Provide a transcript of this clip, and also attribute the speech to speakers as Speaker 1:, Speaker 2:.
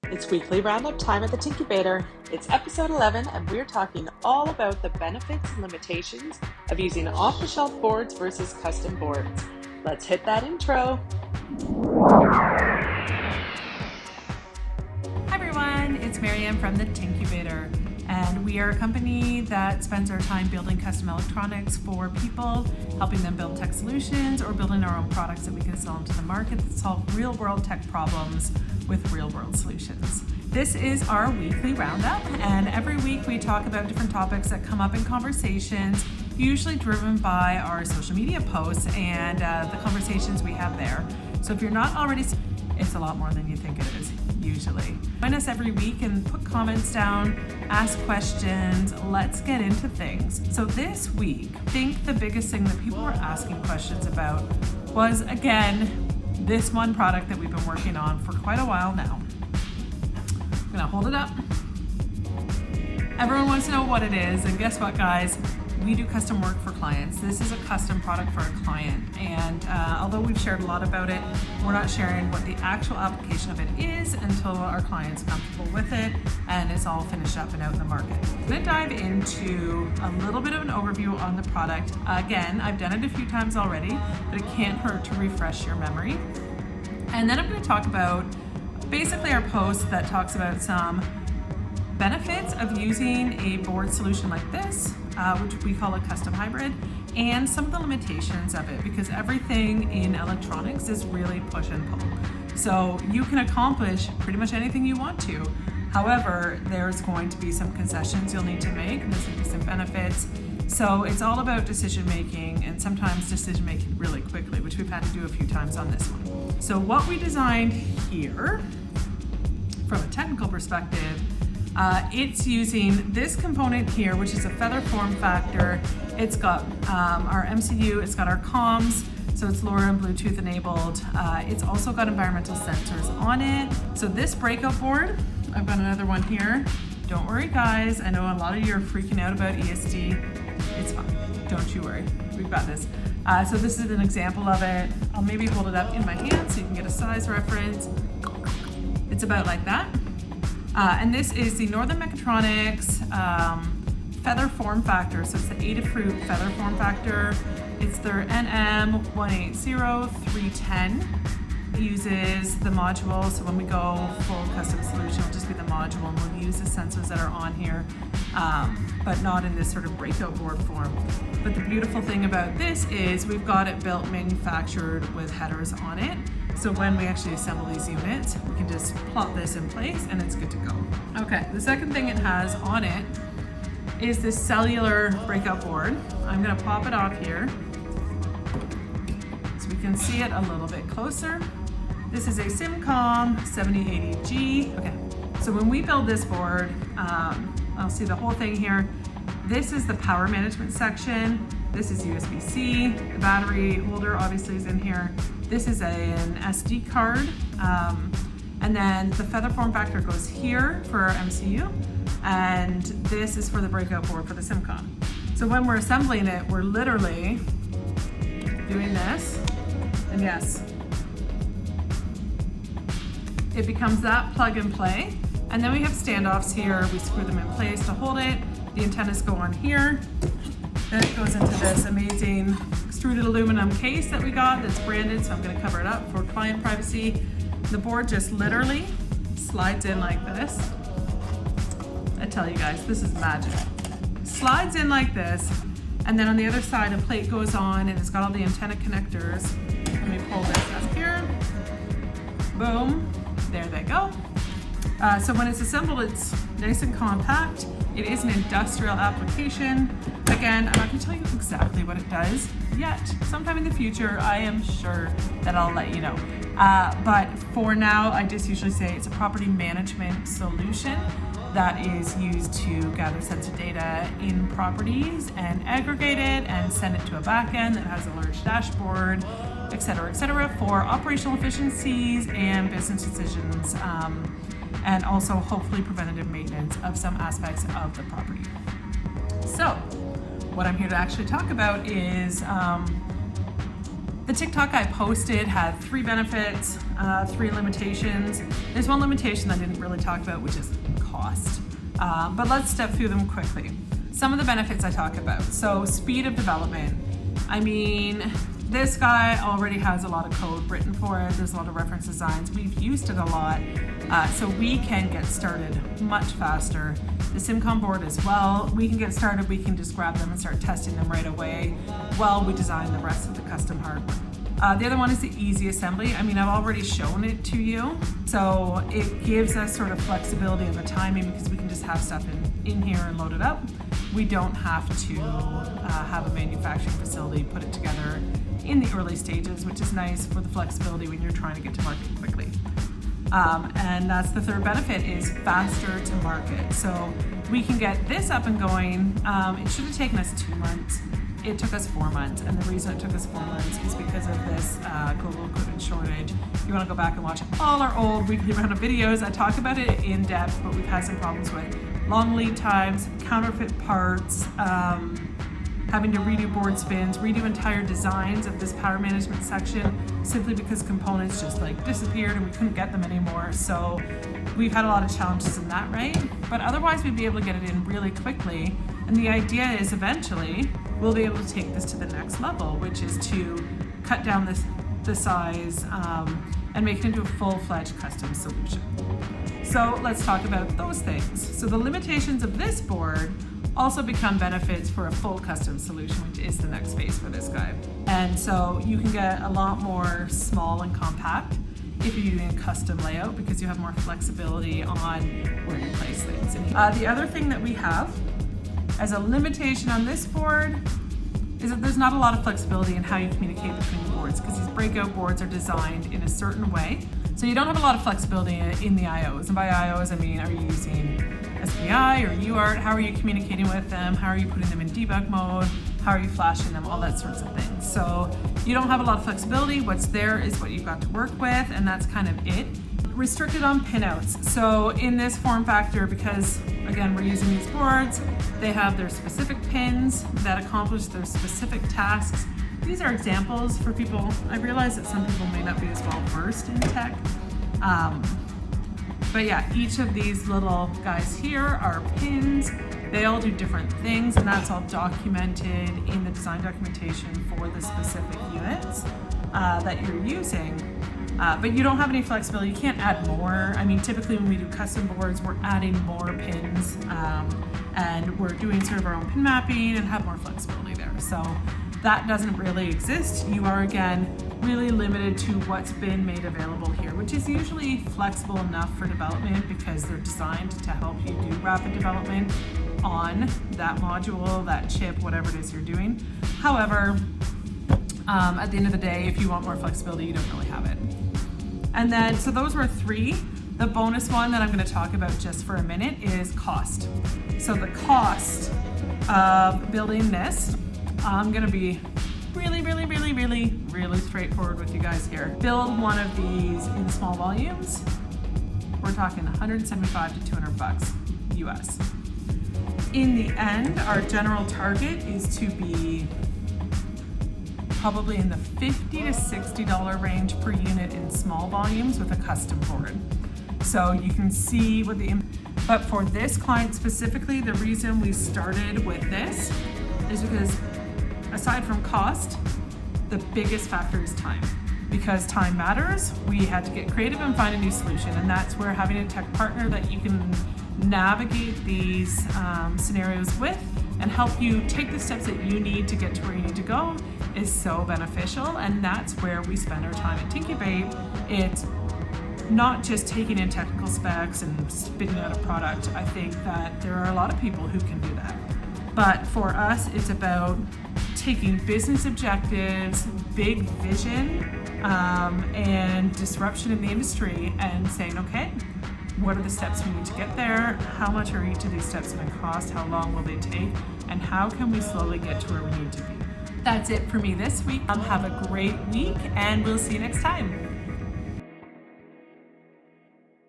Speaker 1: It's weekly Roundup time at the Tincubator. It's episode 11, and we're talking all about the benefits and limitations of using off-the-shelf boards versus custom boards. Let's hit that intro.
Speaker 2: Hi everyone, it's Marianne from the Tincubator, and we are a company that spends our time building custom electronics for people, helping them build tech solutions or building our own products that we can sell into the market that solve real-world tech problems with real-world solutions. This is our weekly roundup, and every week we talk about different topics that come up in conversations, usually driven by our social media posts and the conversations we have there. So if you're not already, it's a lot more than you think it is, usually. Join us every week and put comments down, ask questions, let's get into things. So this week, I think the biggest thing that people were asking questions about was, again, this one product that we've been working on for quite a while now. I'm gonna hold it up. Everyone wants to know what it is, and guess what, guys? We do custom work for clients. This is a custom product for a client, and although we've shared a lot about it, we're not sharing what the actual application of it is until our client's comfortable with it and it's all finished up and out in the market. I'm gonna dive into a little bit of an overview on the product. Again, I've done it a few times already, but it can't hurt to refresh your memory. And then I'm gonna talk about basically our post that talks about some benefits of using a board solution like this, which we call a custom hybrid, and some of the limitations of it, because everything in electronics is really push and pull. So you can accomplish pretty much anything you want to. However, there's going to be some concessions you'll need to make, and there's going to be some benefits. So it's all about decision making, and sometimes decision making really quickly, which we've had to do a few times on this one. So what we designed here, from a technical perspective, it's using this component here, which is a feather form factor. It's got our MCU, it's got our comms, so it's LoRa and Bluetooth enabled. It's also got environmental sensors on it. So this Breakout board, I've got another one here. Don't worry, guys. I know a lot of you are freaking out about ESD. It's fine, don't you worry. We've got this. So this is an example of it. I'll maybe hold it up in my hand so you can get a size reference. It's about like that. And this is the Northern Mechatronics feather form factor. So it's the Adafruit feather form factor. It's their NM180310. It uses the module. So when we go full custom solution, it'll just be the module, and we'll use the sensors that are on here, but not in this sort of Breakout board form. But the beautiful thing about this is we've got it built, manufactured with headers on it. So when we actually assemble these units, we can just plop this in place and it's good to go. Okay, the second thing it has on it is this Cellular Breakout board. I'm gonna pop it off here so we can see it a little bit closer. This is a Simcom 7080G. Okay, so when we build this board, I'll see the whole thing here. This is the power management section. This is USB-C. The battery holder obviously is in here. This is an SD card. And then the feather form factor goes here for our MCU. And this is for the Breakout board for the Simcom. So when we're assembling it, we're literally doing this. And yes, it becomes that plug and play. And then we have standoffs here. We screw them in place to hold it. The antennas go on here. Then it goes into this amazing extruded aluminum case that we got that's branded, so I'm gonna cover it up for client privacy. The board just literally slides in like this. I tell you guys, this is magic. Slides in like this, and then on the other side, a plate goes on, and it's got all the antenna connectors. Let me pull this up here. Boom, there they go. So when it's assembled, it's nice and compact. It is an industrial application. Again, I'm not gonna tell you exactly what it does yet. Sometime in the future, I am sure that I'll let you know. But for now, I just usually say it's a property management solution that is used to gather sensor data in properties and aggregate it and send it to a backend that has a large dashboard, et cetera, for operational efficiencies and business decisions, and also hopefully preventative maintenance of some aspects of the property. So what I'm here to actually talk about is The TikTok I posted had 3 benefits, 3 limitations. There's one limitation I didn't really talk about, which is cost. But let's step through them quickly. Some of the benefits I talk about. So speed of development. I mean, this guy already has a lot of code written for it. There's a lot of reference designs. We've used it a lot. So we can get started much faster. The SimCom board as well. We can get started, we can just grab them and start testing them right away while we design the rest of the custom hardware. The other one is the easy assembly. I mean, I've already shown it to you. So it gives us sort of flexibility in the timing because we can just have stuff in here and load it up. We don't have to have a manufacturing facility put it together in the early stages, which is nice for the flexibility when you're trying to get to market quickly. And that's the third benefit, is faster to market. So we can get this up and going. It should have taken us 2 months. It took us 4 months, and the reason it took us 4 months is because of this global equipment shortage. You want to go back and watch all our old weekly Roundup videos. I talk about it in depth, but we've had some problems with long lead times, counterfeit parts, having to redo board spins, redo entire designs of this power management section simply because components just like disappeared and we couldn't get them anymore. So we've had a lot of challenges in that, right? But otherwise we'd be able to get it in really quickly. And the idea is eventually we'll be able to take this to the next level, which is to cut down the size and make it into a full-fledged custom solution. So let's talk about those things. So the limitations of this board also become benefits for a full custom solution, which is the next phase for this guy. And so you can get a lot more small and compact if you're doing a custom layout because you have more flexibility on where you place things. The other thing that we have as a limitation on this board is that there's not a lot of flexibility in how you communicate between the boards because these breakout boards are designed in a certain way. So you don't have a lot of flexibility in the IOs. And by IOs, I mean, are you using SPI or UART? How are you communicating with them? How are you putting them in debug mode? How are you flashing them? All that sorts of things. So you don't have a lot of flexibility. What's there is what you've got to work with, and that's kind of it. Restricted on pinouts. So in this form factor, because again, we're using these boards, they have their specific pins that accomplish their specific tasks. These are examples for people. I realize that some people may not be as well versed in tech. But yeah, each of these little guys here are pins. They all do different things, and that's all documented in the design documentation for the specific units that you're using. But you don't have any flexibility. You can't add more. I mean, typically when we do custom boards, we're adding more pins and we're doing sort of our own pin mapping and have more flexibility there. So that doesn't really exist. You are, again, really limited to what's been made available here, which is usually flexible enough for development because they're designed to help you do rapid development on that module, that chip, whatever it is you're doing. However, at the end of the day, if you want more flexibility, you don't really have it. And then, so those were 3. The bonus one that I'm going to talk about just for a minute is cost. So the cost of building this, I'm going to be really straightforward with you guys here. Build one of these in small volumes. We're talking 175 to 200 bucks US. In the end, our general target is to be probably in the $50 to $60 range per unit in small volumes with a custom board. So you can see what but for this client specifically, the reason we started with this is because aside from cost, the biggest factor is time. Because time matters, we had to get creative and find a new solution, and that's where having a tech partner that you can navigate these scenarios with and help you take the steps that you need to get to where you need to go is so beneficial. And that's where we spend our time at Tincubate. It's not just taking in technical specs and spitting out a product. I think that there are a lot of people who can do that. But for us, it's about taking business objectives, big vision, and disruption in the industry and saying, okay, what are the steps we need to get there? How much are each of these steps going to cost? How long will they take? And how can we slowly get to where we need to be? That's it for me this week. Have a great week, and we'll see you next time.